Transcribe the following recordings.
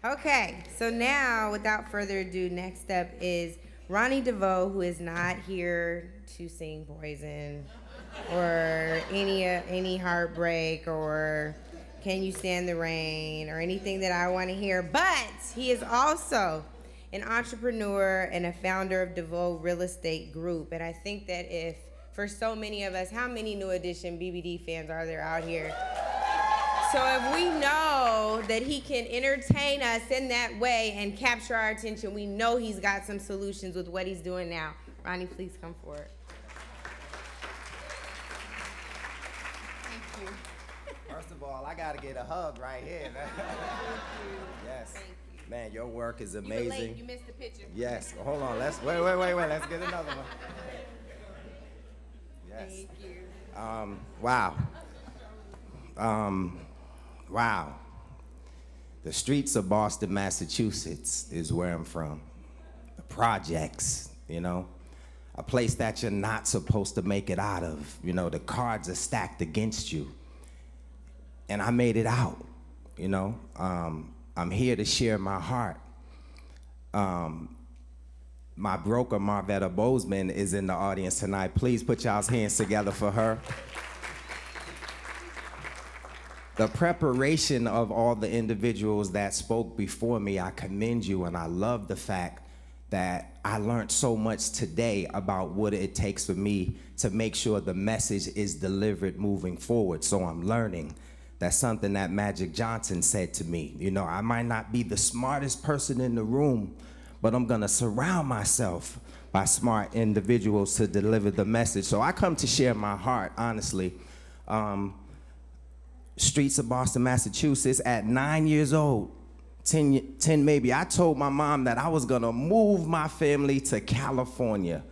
Okay, so now, without further ado, next up is Ronnie Devoe, who is not here to sing Poison or any heartbreak or Can You Stand the Rain or anything that I want to hear, but he is also an entrepreneur and a founder of Devoe Real Estate Group. And I think that if, for so many of us, how many New Edition BBD fans are there out here? So if we know that he can entertain us in that way and capture our attention, we know he's got some solutions with what he's doing now. Ronnie, please come forward. Thank you. First of all, I gotta get a hug right here. Thank you. Yes. Thank you. Man, your work is amazing. You were late. You missed the picture. Yes. Hold on. Let's wait. Let's get another one. Yes. Thank you. Wow. Wow. The streets of Boston, Massachusetts is where I'm from. The projects, you know, a place that you're not supposed to make it out of. You know, the cards are stacked against you. And I made it out, you know. I'm here to share my heart. My broker, Marvetta Bozeman, is in the audience tonight. Please put y'all's hands together for her. The preparation of all the individuals that spoke before me, I commend you, and I love the fact that I learned so much today about what it takes for me to make sure the message is delivered moving forward. So I'm learning. That's something that Magic Johnson said to me. You know, I might not be the smartest person in the room, but I'm gonna surround myself by smart individuals to deliver the message. So I come to share my heart, honestly. Streets of Boston, Massachusetts, at 9 years old, 10 maybe, I told my mom that I was gonna move my family to California.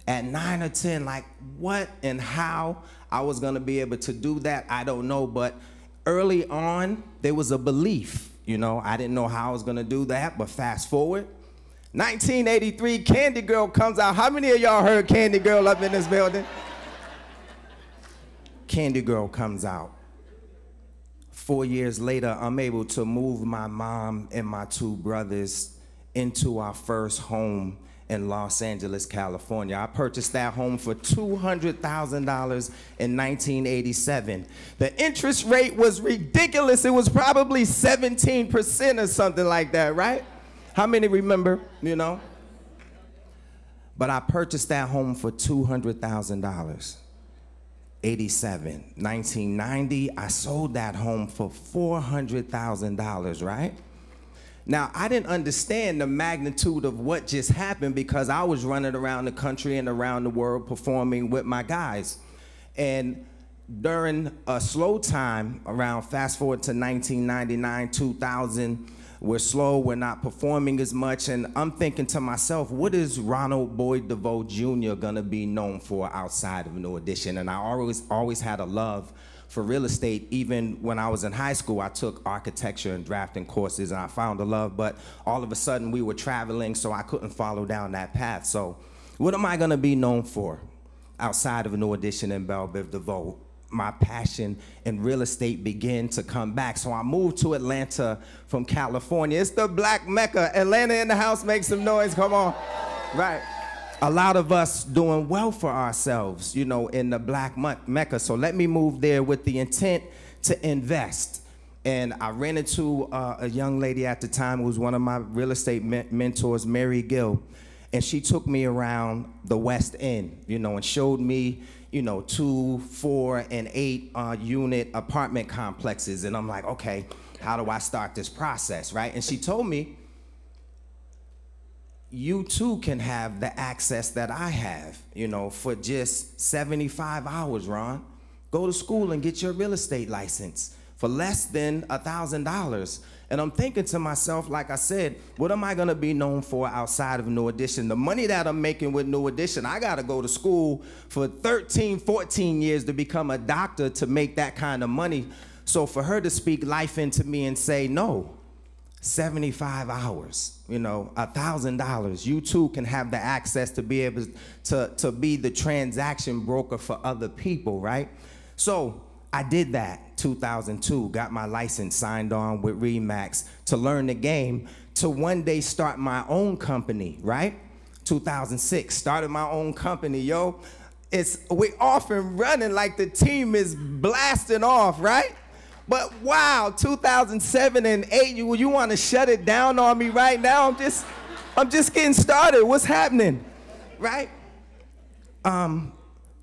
At 9 or 10, like what and how I was gonna be able to do that, I don't know, but early on, there was a belief, you know. I didn't know how I was gonna do that, but fast forward, 1983, Candy Girl comes out. How many of y'all heard Candy Girl up in this building? Candy Girl comes out. 4 years later, I'm able to move my mom and my two brothers into our first home in Los Angeles, California. I purchased that home for $200,000 in 1987. The interest rate was ridiculous. It was probably 17% or something like that, right? How many remember, you know? But I purchased that home for $200,000. 87, 1990, I sold that home for $400,000, right? Now, I didn't understand the magnitude of what just happened because I was running around the country and around the world performing with my guys. And during a slow time, around fast forward to 1999, 2000, we're slow, we're not performing as much, and I'm thinking to myself, what is Ronald Boyd Devoe Jr. gonna be known for outside of New Edition? And I always had a love for real estate. Even when I was in high school, I took architecture and drafting courses, and I found a love, but all of a sudden we were traveling, so I couldn't follow down that path. So what am I gonna be known for outside of New Edition and Belle Biv DeVoe? My passion in real estate began to come back. So I moved to Atlanta from California. It's the Black Mecca. Atlanta in the house, make some noise, come on. Right. A lot of us doing well for ourselves, you know, in the Black Mecca. So let me move there with the intent to invest. And I ran into a young lady at the time who was one of my real estate mentors, Mary Gill. And she took me around the West End, you know, and showed me, you know, 2, 4, and 8 unit apartment complexes. And I'm like, okay, how do I start this process, right? And she told me, you too can have the access that I have, you know, for just 75 hours, Ron. Go to school and get your real estate license for less than $1,000. And I'm thinking to myself, like I said, what am I gonna be known for outside of New Edition? The money that I'm making with New Edition, I gotta go to school for 13, 14 years to become a doctor to make that kind of money. So for her to speak life into me and say, no, 75 hours, you know, $1,000, you too can have the access to be able to be the transaction broker for other people, right? So I did that. 2002, got my license signed on with RE/MAX to learn the game, to one day start my own company, right? 2006, started my own company, yo. We off and running like the team is blasting off, right? But wow, 2007 and 8, you want to shut it down on me right now? I'm just getting started. What's happening, right?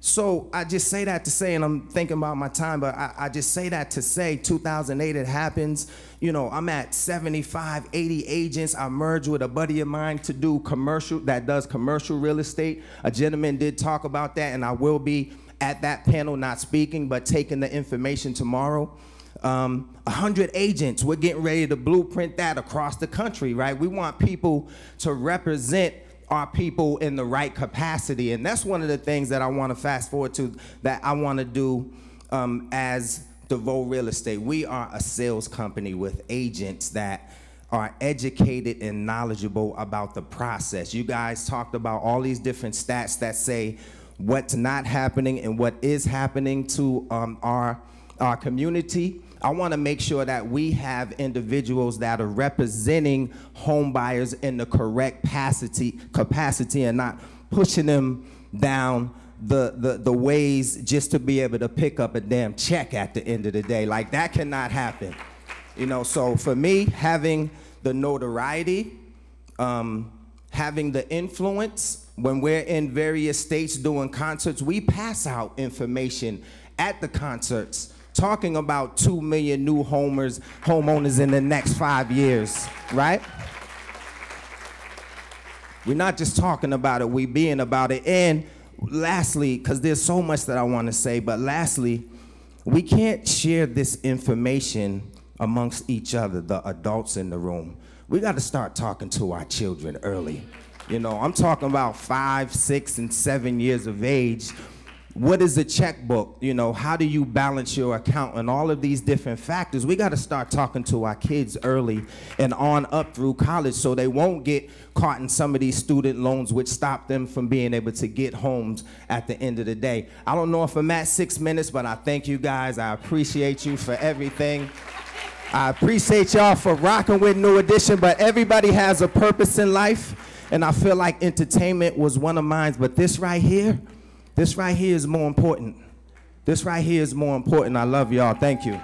So I just say that to say, and I'm thinking about my time, but I just say that to say 2008 it happens. You know, I'm at 75, 80 agents. I merged with a buddy of mine to do commercial, that does commercial real estate. A gentleman did talk about that, and I will be at that panel, not speaking, but taking the information tomorrow. 100 agents, we're getting ready to blueprint that across the country, right? We want people to represent our people in the right capacity, and that's one of the things that I want to fast forward to, that I want to do as Devoe Real Estate. We are a sales company with agents that are educated and knowledgeable about the process. You guys talked about all these different stats that say what's not happening and what is happening to our community. I want to make sure that we have individuals that are representing home buyers in the correct capacity and not pushing them down the ways just to be able to pick up a damn check at the end of the day. Like, that cannot happen. You know, so for me, having the notoriety, having the influence, when we're in various states doing concerts, we pass out information at the concerts, talking about 2 million new homeowners in the next 5 years, right? We're not just talking about it, we being about it. And lastly, because there's so much that I want to say, but lastly, we can't share this information amongst each other, the adults in the room. We got to start talking to our children early. You know, I'm talking about 5, 6, and 7 years of age. What is a checkbook? You know, how do you balance your account, and all of these different factors? We got to start talking to our kids early and on up through college, so they won't get caught in some of these student loans, which stop them from being able to get homes at the end of the day. I don't know if I'm at 6 minutes, but I thank you guys. I appreciate you for everything. I appreciate y'all for rocking with New Edition, but everybody has a purpose in life, and I feel like entertainment was one of mine, but this right here is more important. This right here is more important. I love y'all. Thank you.